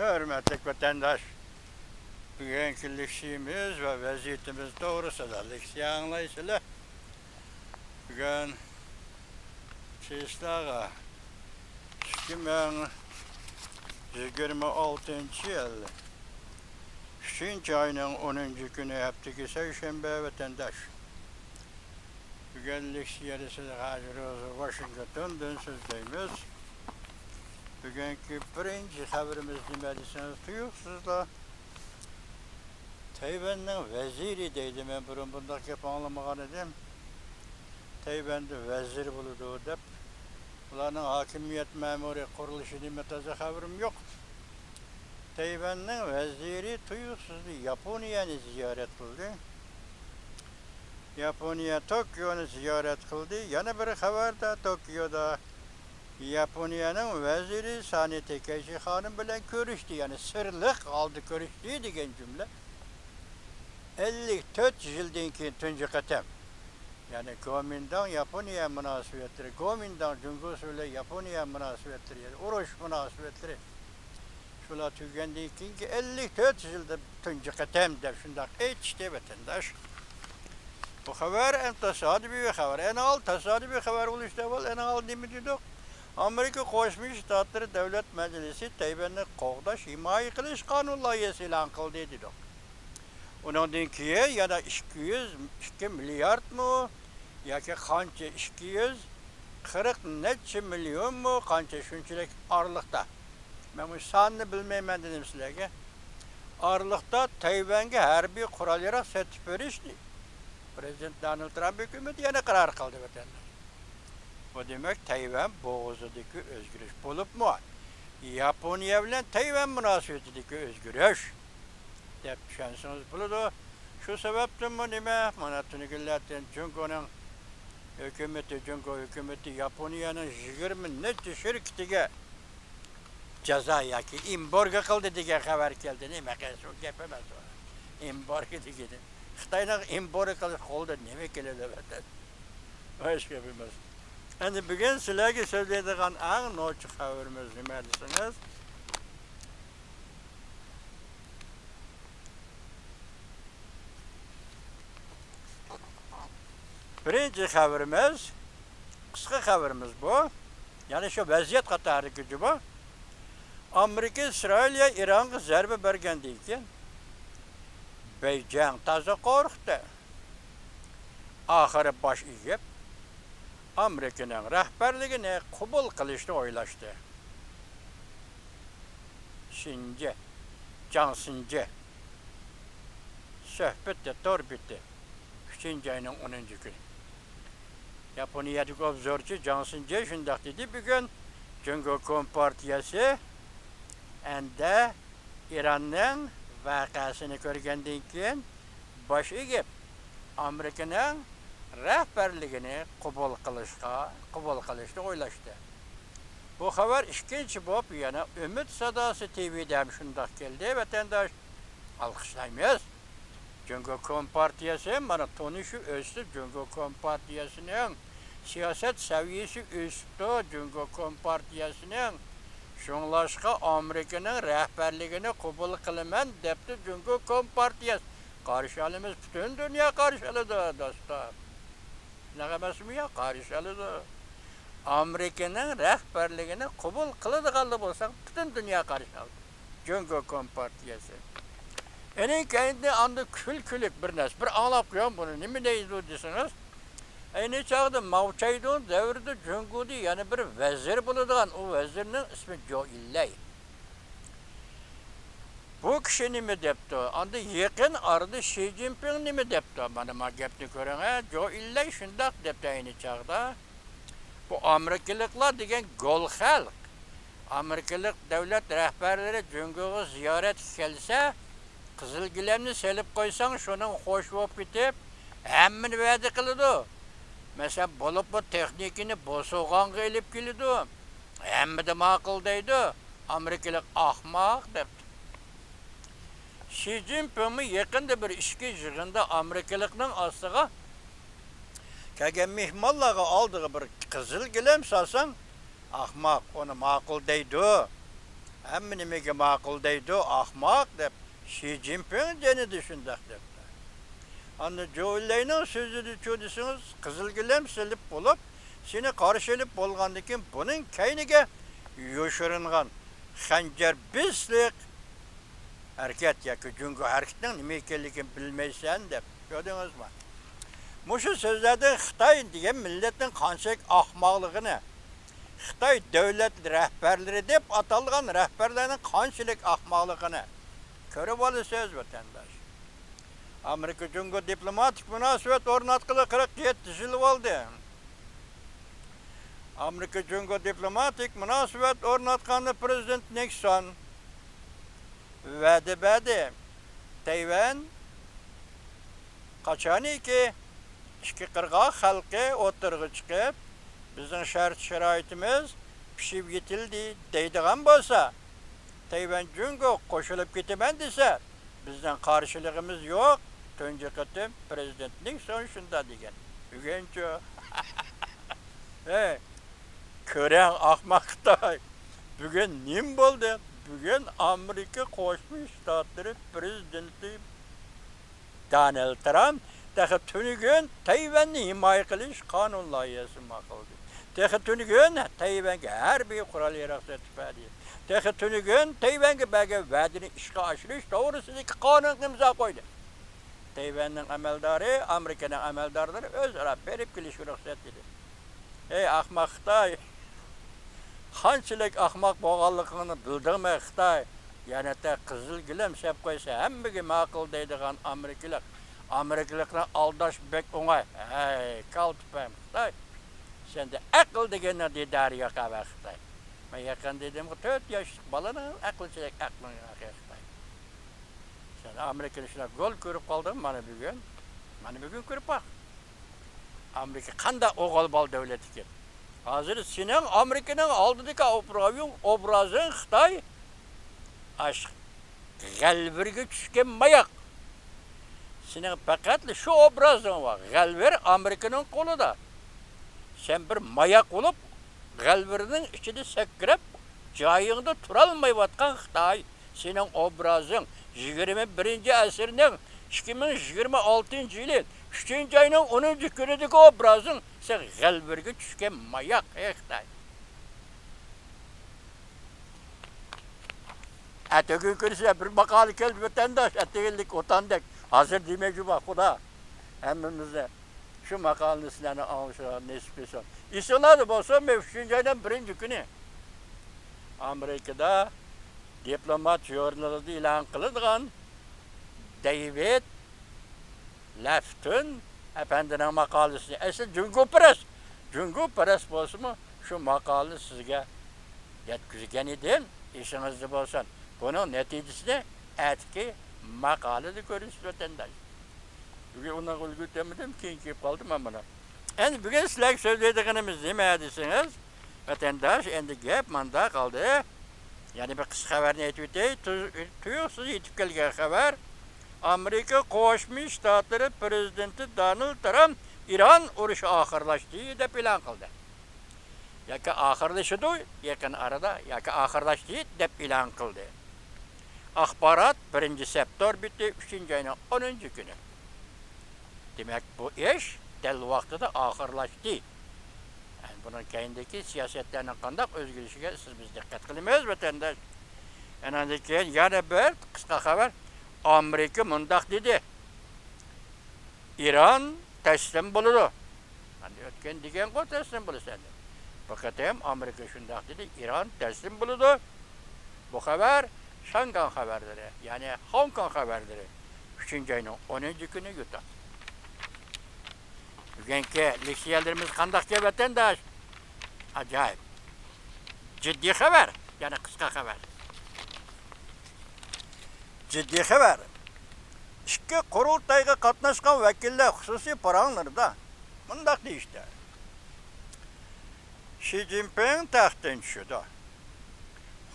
Hürmetli vatandaş, bugünkü lüksümüz ve vaziyetimiz doğrusu da lüksü anlayışıyla bugün çeşitliğe 2026 yıl 3. ayının 10. günü hafta Seyşembe vatandaş. Bugün lüksü yerisi hazır olsun Washington'dan sözdeyimiz. Bugünkü birinci haberimiz demeliysiniz tuyuksuzla. Tayvan'ın veziri deydi, ben burun bundak hep anlamagan edim. Tayvan'da vezir buludu dep. Ularning hakimiyet memuri kuruluşu demetaza haberim yok. Tayvan'ın veziri tuyuksuzlu Japonya'nı ziyaret kıldı. Japonya Tokyo'nu ziyaret kıldı. Yana bir haberde Tokyo'da Japonya'nın veziri Sani Takeshi hanım bilen görüştü. Yani sırlık aldı görüştüğü degan cümle. 54 yıldan keyin tunji qatam. Yani Kuomintang Japonya münasebetleri, Kuomintang Cumhuriyeti ile Japonya münasebetleri, yani uruş münasebetleri. Şular tükendiği keyin 54 yılda tunji qatam deb şundaq aytishdi vatandaş. Bu haber en tesadüfi bir haber. En al tesadüfi haber oluştu var. En al nemi dedik? Amerika Koşmuş Ştatları Devlet Meclisi Tayvan'ı qoğdaş himaye qilish qonun loyihasi e'lon qildi dedik. Ondan keyin yana 2 milyard mı? Yoki qancha 240 necha milyon mu? Qancha shunchalik orliqda. Men bu sonini bilmayman dedim sizlarga. Orliqda Tayvanga harbiy qurol-yarog' sotib berishdi. Prezident Donald Trump hükümeti yana karar kıldı vatandaş. Bu demek Tayvan boğazındaki özgürlük bulup mu? Japonya ile Tayvan münasebetindeki özgürlük. Dep şansınız buludu. Şu sebepten bu nime? Manatını güllerden Junko'nun hükümeti, Junko hükümeti Japonya'nın 20 neçe şirketiga ceza yaki imborga kıldı diye haber geldi. Nime kaysa o gepemez o. Imborga diye. Xitayning import qilish qo'lda nima keladi vatandaş? Hech gap emas. Endi bugun sizlarga so'zlaydigan eng nochuk xabarimiz nima desangiz? Birinchi xabarimiz, qisqa xabarimiz bu. Ya'ni shu vaziyat qatorida bu. Amerika Isroilga Ironga zarba bergandan keyin Beijing taza qo'rqdi. Oxiri bosh egib Amerikaning rahbarligini qabul qilishni o'ylashdi. Shinji, Jiang Shinji suhbatda to'rbiti 3. ayning 10. kuni. Yaponiyadagi obzorchi Jiang Shinji shundoq dedi, bugun Jungo Kompartiyasi endi Iranning vakasını ko'rgandan keyin bosh egib Amerikaning rahbarligini qabul qilishni o'ylashdi. Bu xabar ikkinchi bop yana Umid Sadosi TV'da ham shundoq keldi. Vatandaş alqishlaymiz. Jungo Kompartiyasi mana tonishi o'sdi. Jungo Kompartiyasining siyosat saviyasi o'sdi. Jungo Kompartiyasining Şunlaşqa Amerika'nın rəhbərligini qabul qilaman debdi Jungo Kompartiyası. Qarşılığımız bütün dünya qarşıladı dostlar. Ne emasmi ya qarşıladı. Amerika'nın rəhbərligini qabul qiladiganlar bo'lsa, bütün dünya qarşıladı. Jungo Kompartiyası. Enin kendi anda külük bir nas. Bir anlap qo'yam buni. Nima deydi desiniz? Aynı çağda Mao Zedong devrinde Jungo'da yani bir vezir bulunduğun o vezirinin ismi Zhou Enlai. Bu kişi nimi depti? Anda yakın arada Xi Jinping nimi depti? Bana gapni ko'ring ha. Zhou Enlai shundoq depti aynı çağda. Bu Amerikalıklar degan gol xalq. Amerikalık devlet rahbarlari Jungo'ga ziyorat kelsa, qizil gilamni selib qo'ysang, shunun xo'sh bo'lib ketib, hammani va'da qiladi. Mesela bulup bu texnikini Bosoğan'a elip geldi. Hem de maqıldaydı. Amerikalık ahmaq depti. Xi Jinping'i yakında bir işki yığında Amerikalıkның astığa kelgen mehmanlarga aldığı bir kızıl gilam salsan ahmaq onu maqıldaydı. Hem nimaga ma'qul deydi, ahmoq deb. Xi Jinping denedi shundoq deb. Anı Joe'layning so'zini cho'disiniz, qizil gilam silib bo'lib, seni qarshilib bo'lgandan keyin buning kayniga yoshiringan xanjar bislik harakat yoki jungo harakatining nima ekanligini bilmaysan deb. Ko'rdingizmi? Mushu so'zlardan Xitoy degan millatning qanchalik ahmoqligini, Xitoy davlat rahbarlari deb atalgan rahbarlarning qanchalik ahmoqligini ko'rib olasiz vatandosh. Amerika Jungo diplomatik münasebet ornatqılı 47 yıl oldu. Amerika Jungo diplomatik münasebet ornatqanı Prezident Nixon vədi bədi Tayvan qaçan ki iki qırğa xalqı oturğu çıxıb bizim şart şəraitimiz pişib yetildi deydiğən bolsa Tayvan Jungo qoşulub ketəmən desə bizden karşılığımız yok. Önce katım Prezidentlik son şunda degen. Ügenço. Kören ahmakta. Bugün nim oldu? Bugün Amerika Koşmuş Ştatları Prezidenti Donald Trump daha tünügün Tayvan'ı himaye kılış kanun layihası makıldı. Daha tünügün Tayvan'a her bir kural yaratı tifadi. Daha tünügün Tayvan'a belki vaadini işe aşırış doğrusundaki kanun imza koydu. Tayvan'ın ameldarı, Amerika'nın ameldarları özara verip kiliş ruhsat dedi. Ey ahmak Xitay, qanchalik ahmoq bo'lganligini bildingmi Xitoy? Yana da qizil gilam sep qo'ysa hammaga ma'qul deydigan Amerikaliklarni aldash bek o'ng'ay. Hey, kaltpam Xitoy. Sende aql deganni didari yo'q ava Xitoy. Men yaqin dedim ki 4 yoshlik balani aqlchilik aqlini Xitoy. Sen Amerikaliklar gol ko'rib qolding mana bugun. Mana bugun ko'rib baq. Amerika qanday o'g'il bol davlat ekan. Hazır senin Amerika'nın aldığındaki obrazın Xitay aşk galverge düşken mayak. Senin fakat şu obrazın var. Galver Amerika'nın kolu da. Sen bir mayak olup galverinin içinde sekirip cayığında turalmayvatkan Xitay. Senin obrazın 21. asırının 2026 yılın 3. ayının 10. günüdeki obrazın sen galverge düşken mayak Xitay. Ertesi gün size bir makale geldi vatandaş, ertegelik otandık. Hazır demeci bak o da. Hemimize şu makalenin sizlerine almışlar, nesipesi var. İsoladı bolsa 3. ayının 1. günü. Amerika'da diplomat jurnalda ilan kılıdığın David Lafton efendinin makalesini esas Jungo Press bolsa mı şu makaleni sizge yetkizgen edin, işinizde bolsan. Bunun neticesinde etki makalede görürsünüz vatandaş. Bugün ona ulgu demedim ki kaldım ben buna. Yani bugün sizler söylediğiniz demeyedisiniz. Vatandaş endi gep manda kaldı. Yani bir kısa haber ne etüyde tuyuksuz yetip gelgen haber. Amerika Koşmuş Ştatları Prezidenti Donald Trump İran uruşu ahırlaştığı da plan kıldı. Yaki ahırlaşıdı, yakın arada yaki ahırlaştığı da plan kıldı. Akbarat 1. september bitti, 3. ayının 10. günü. Demek bu iş del vaxtıda ahırlaştı. Yani bunun kendindeki siyasetlerine kandak özgürlüğüne siz biz dikkat kılmıyoruz vatandaş. Yani yana bir kısa haber. Amerika mundak dedi. İran teslim buludu. Hani ötken diyen ko teslim bulu sende. Fakat hem Amerika şundak dedi. İran teslim buludu. Bu haber Şangay haberleri, yani Hong Kong haberleri 3. ayının 10. günü yutar. Bugünkü liksiyelerimiz kandak ki vatandaş. Acayip. Ciddi haber, yani kısa haber. Ciddi haber. İki kurultayga katnaşkan vekiller hususi paranlarda. Bundak işte. Xi Jinping tahttan düşürdü.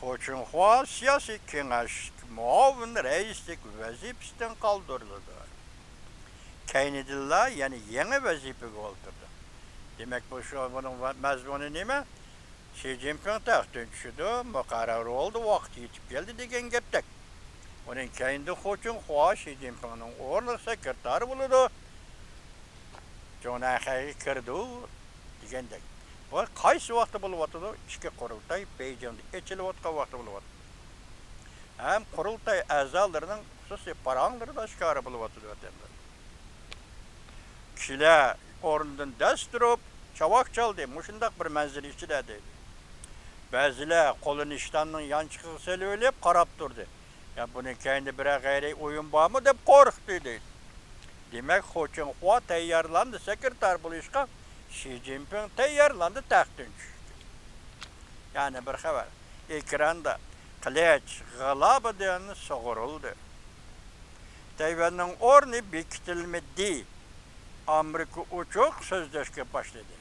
Hoçunhua siyasi kengaş muavin reislik vazifesinden kaldırıldı. Kaynedillah yani yeni vazife kaldırdı. Demek bu şu bunun mezmunu neyme? Xi Jinping taxtdan tushdi, muqarrar oldu, vaqti yetib keldi degan gapdak. Onun keyinde Xo'chun Hua Xi Jinpingning o'rni sekretari bo'ladi. Jo'naxaga kirdi degandek. Bu qaysi vaqtda bo'lyapti? Ichki qurultay Beijingda echilayotgan vaqtda bo'lyapti. Ham qurultay a'zolarining xususiy paranglari da oshkora bo'lyapti vatandaş. Kishilar o'rnidan dast turib, chavoq chaldi, mushundaq bir manzil ichida deydi. Ba'zilar qo'lini ishtonning yanchiqiga solib qarab turdi. Ya bunun kendi bir gayri oyun bormi deb qo'rqdi deydi. Demak, Xo'chun Hua tayyorlandi sekretar bo'lishga, Xi Jinping tayyorlandi taxtdan tushdi. Yani bir xabar. Ekranda qilich g'alaba degan sug'urildi. Tayvanning o'rni bekitilmadi. Amerika uchoq so'zlashga boshladi.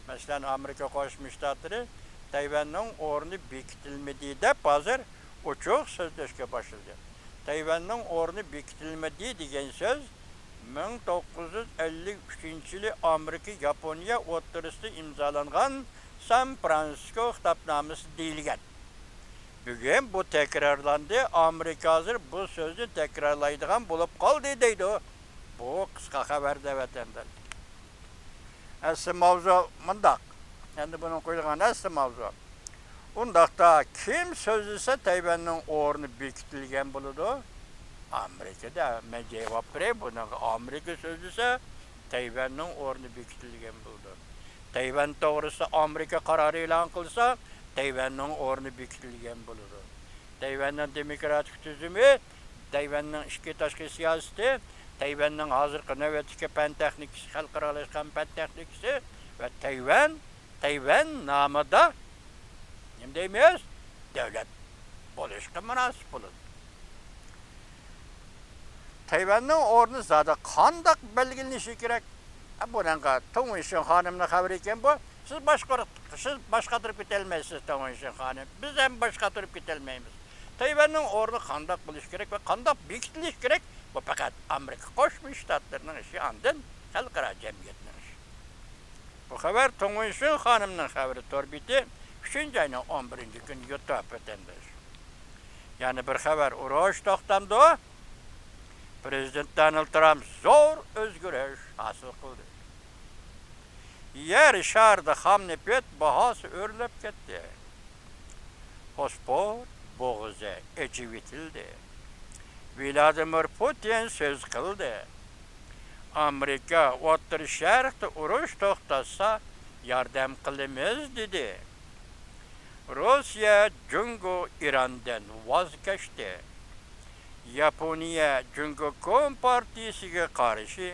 Masalan, Amerika Qo'shma Shtatlari Tayvanning o'rni bekitilmadi deb hozir uchoq so'zlashga boshladi. Tayvanning o'rni bekitilmadi degan so'z 1953-yili Amerika Yaponiya o'rtasida imzolangan San Fransisko xitobnomasi deyilgan. Bugun bu takrorlandi. Amerika hozir bu so'zni takrorlaydigan bo'lib qoldi deydi. Bu qisqa xabarda vatandaş. Asli mavzu mundaq. Endi buni qo'yilgan asli mavzu. Undaqda kim so'zlasa Tayvanning o'rni bekitilgan bo'ladi? Amerikada. Men javob beray, buni Amerika so'zlasa Tayvanning o'rni bekitilgan bo'ladi. Tayvan to'g'risida Amerika qaror e'lon qilsa, Tayvanning o'rni bekitilgan bo'ladi. Tayvanning demokratik tuzumi, Tayvanning ichki tashqi siyosati, Tayvanning hozirgi navbatdagi fan texnikasi, xalqaralashgan fan texnikasi va Tayvan nomida nima deymiz? Davlat bo'lishga munosib bo'ladi. Tayvanning o'rni zada qandoq belgilanishi kerak? Bunga To'ng'ishin xonimning xabari ekan bu. Siz boshqatirib ketolmaysiz To'ng'ishin xonim. Biz ham boshqatirib ketolmaymiz. Tayvanning o'rni qandoq bo'lishi kerak va qandoq bekitilishi kerak? Bu faqat Amerika Qo'shma Shtatlarining ishi, andin xalqaro jamiyatning ishi. Bu xabar To'ng'ishin xonimning xabari to'rbiti 3-oyning 11-kuni YouTube vatandaş. Yani bir xabar urush to'xtamdi. Prezident Donald Trump zo'r o'zgarish hosil qildi. Yer sharida ham nefrat bahosi o'rlab ketdi. Fosfor bo'g'izi echivitildi. Vladimir Putin so'z qildi. Amerika O'rta Sharqda urush to'xtasa yordam qilamiz dedi. Rossiya Jungo Irandan voz kechdi. Yaponiya Jungo Kompartiyasiga qarshi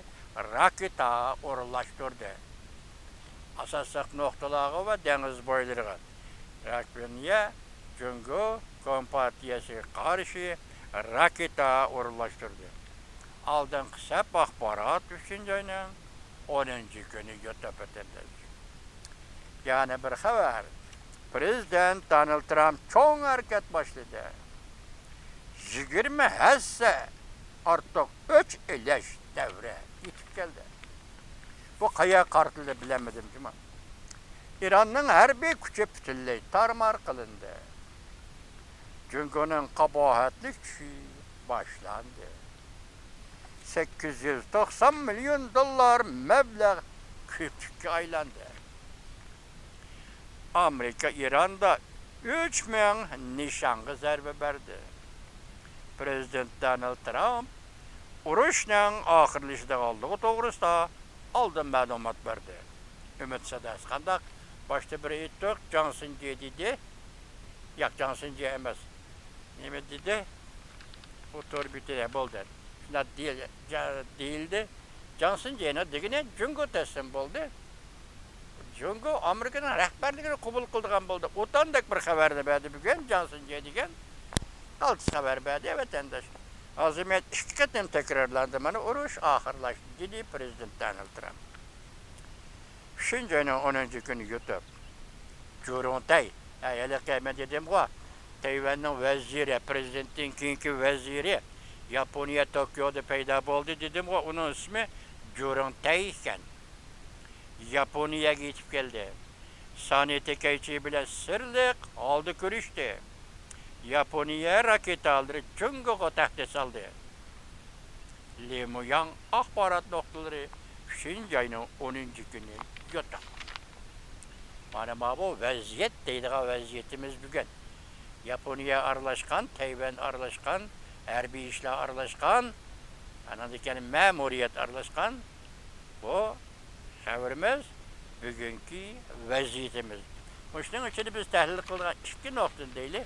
raketa o'rnashtirdi. Asosiy nuqtalari va dengiz bo'ylariga. Yaponiya Jungo Kompartiyasiga qarshi raketa o'rnashtirdi. Aldın kısa axbarat 3-oyning 10-kuni YouTube etildi. Yani bir xabar. Prezident Donald Trump cho'ng harakat boshladi. 20 hassa ortiq o'ch ilash davri yetib keldi. Bu qaya qartildi bilamadim cuma. İranning harbiy kuchi butunlay tarmar qilindi. Jungoning qabohatli kuchi boshlandi. 890 milyon dolar meblag kütükке aylandı. Amerika İran'da 3000 nişangı zərbe verdi. Prezident Donald Trump urushning oxirlashida qoldiğı to'g'risida oldin ma'lumot berdi. Ümit sadasi qandaq boshda bir aytdik, Johnson dedi. Yo'q, Johnson emas. Nima dedi? Bu to'rbitida bo'ldi. Değildi. Johnson Jena degine Jungo teslim oldu. Jungo Amerika'nın rehberliğini kabul kıldıgan oldu. Otandaki bir haberde verdi bugün Johnson Jena degen. Altı haber verdi vatandaş. Azimiyet işkiden tekrarlandı. Bana uruş ahırlaştı. Dedi Prezident Donald Trump. 3-oyning 10-kuni YouTube. Jurontay. Ayala kayma dedim bu. Tayvanning vaziri, prezidentin keyingi vaziri. Yaponiya Tokyo'da paydo bo'ldi dedim o, onun ismi Jurontay ekan. Yaponiyaga yetib keldi. Sani Tekaichi bilen sirlik aldı görüştü. Yaponiya raket aldırıp Cungo'ga tahdit saldı. Lemuyang axbarat noktaları Şinjay'ın 10. günü yotta. Mana bu vaziyet deydiği vaziyetimiz bugün. Yaponiya arlaşkan, Tayvan arlaşkan, harbiy işler arlaşkan, anadikani memuriyet arlaşkan. Bu xabarimiz bugünkü vaziyetimiz. Şunun için biz tahlil kılgan iki nokta deyli.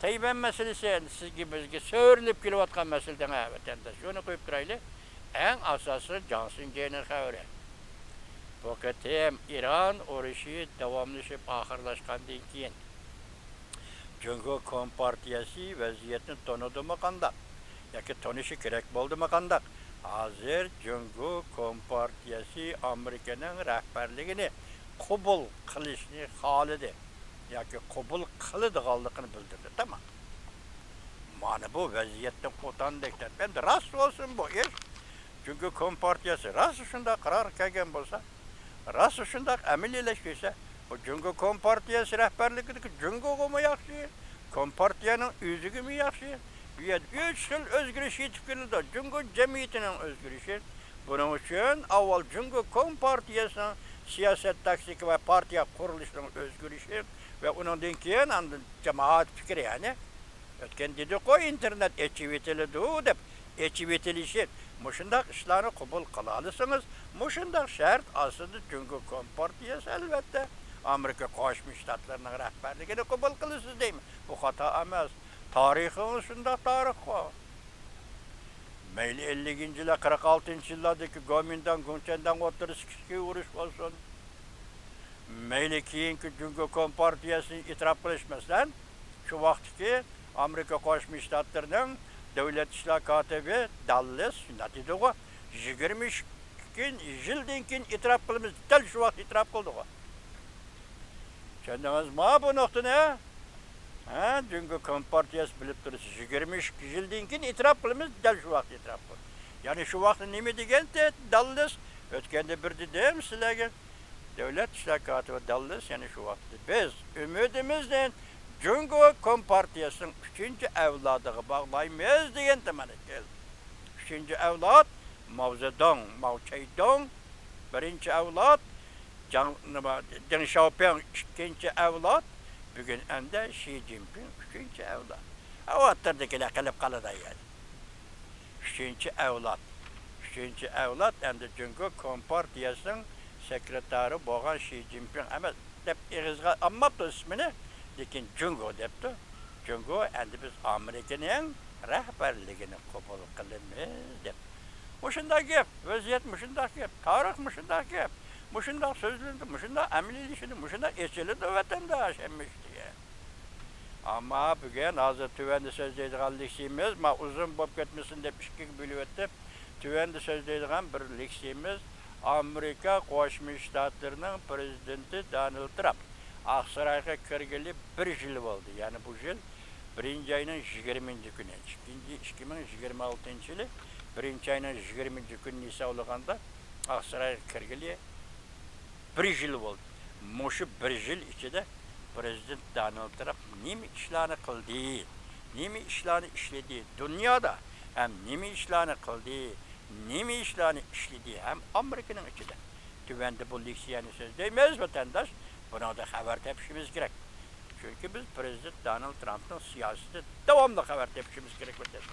Tayvan meselesi siz gibi bizge söyleyip kilovatkan meseleden vatandaş. Şunu koyup duraylı. En asası Johnson Jay'nin xabari. Bu hem İran oruşu devamlaşıp ahırlaşkandan keyin Cungo Kompartiyası vaziyetini tonudu mu kandak? Yaki tonuşu gerek boldu mu kandak? Hazır Cungo Kompartiyası Amerika'nın rehberliğini kubul kılışını halidi. Yaki kubul kılıdığallıkını bildirdi, tamam. Mana bu vaziyetten kotan dekler. Ben de rast olsun bu iş. Çünkü Kompartiyası rast şunda karar kegen bolsa, rast şunda emelileşkiyse, o Cungo Kompartiyası rehberliğindeki Cungo'gu mu yakşı? Kompartiyanın üzügü mü yakşı? 3 yıl özgürlüğü yetiştirildi. Cungo cemiyetinin özgürlüğü. Bunun için avval Cungo Kompartiyasının siyaset taksiki ve partiya kuruluşunun özgürlüğü ve onun dinkiyen cemaat fikri yani. Ötken dedik o internet eçivetili doğu deyip eçivetilişi. Muşundak işlerini kabul kılalısınız. Muşundak şart aslında Cungo Kompartiyası elbette. Amerika Koşmuş Ştatlarının rehberliğini kabul kılısınız değil mi? Bu hata emez. Tarihinin şunda tarih var. Meyli 50. ile 46. yıllardaki Gomin'den, Gunçen'den 32 vuruş olsun. Meyli kiyinki Cungo Kompartiyası'nı itiraf kılışmasından şu vaktki Amerika Koşmuş Ştatlarının devlet işler katibi Dallas şundat idi o. 22 yıldan keyin itiraf kılımız, tel şu vakt itiraf kıldı o. Kendiniz ma bu nokta ne? Cungo Kompartiyası bilip durursa 22 yıldan keyin itiraf kılımız, tel şu vakt itiraf kıldı. Yani şu vakti nemi degen de Dallas, ötkende bir de değil mi sizlerge? Devlet işler katibi Dallas yani şu vakti. Biz ümidimizden Cungo Kompartiyası'nın 3. evladığı bağlaymayız deyen temeli geldi. 3. evlad Mao Zedong, Mao Zedong, 1. evlad Deng Xiaoping, 2. evlad, bugün ende Xi Jinping 3. evlad. O attırdıkiler kalıp kalıda yani. 3. evlad. 3. evlad ende Cungo Kompartiyası'nın sekreteri boğan Xi Jinping ama dep ağızga anmaptı ismini. Lekin Cungo depti. Cungo endi biz Amerika'nın rehberliğini kabul kılınmaz dep. Muşunda gep, vaziyet muşunda gep, tarih muşunda gep, muşunda sözlüğünde, muşunda emlilişini, muşunda eçilidi vatandaş emmiş diye. Ama bugün hazır tüvendi sözleydiğen liksimiz, ma uzun bop ketmesin dep işkik bülüvetti. Tüvendi sözleydiğen bir liksimiz, Amerika Koşmuş Ştatlarının prezidenti Donald Trump. Aksaray'a kirgeli 1 yıl oldu. Yani bu yıl 1. ayının 20. günü. 2026 yılı 1. ayının 20. günü ise olağanda Aksaray'a kirgeli 1 yıl oldu. Muşu 1 yıl içinde Prezident Donald Trump nemi işlerini kıldı, nemi işlerini işledi. Dünyada hem nemi işlerini kıldı, nemi işlerini işledi hem Amerika'nın içinde. Tüvende bu liksiyeni söz değmez vatandaş. Buna da haber tepişimiz gerek. Çünkü biz Prezident Donald Trump'ın siyaseti devamlı haber tepişimiz gerek vatandaş.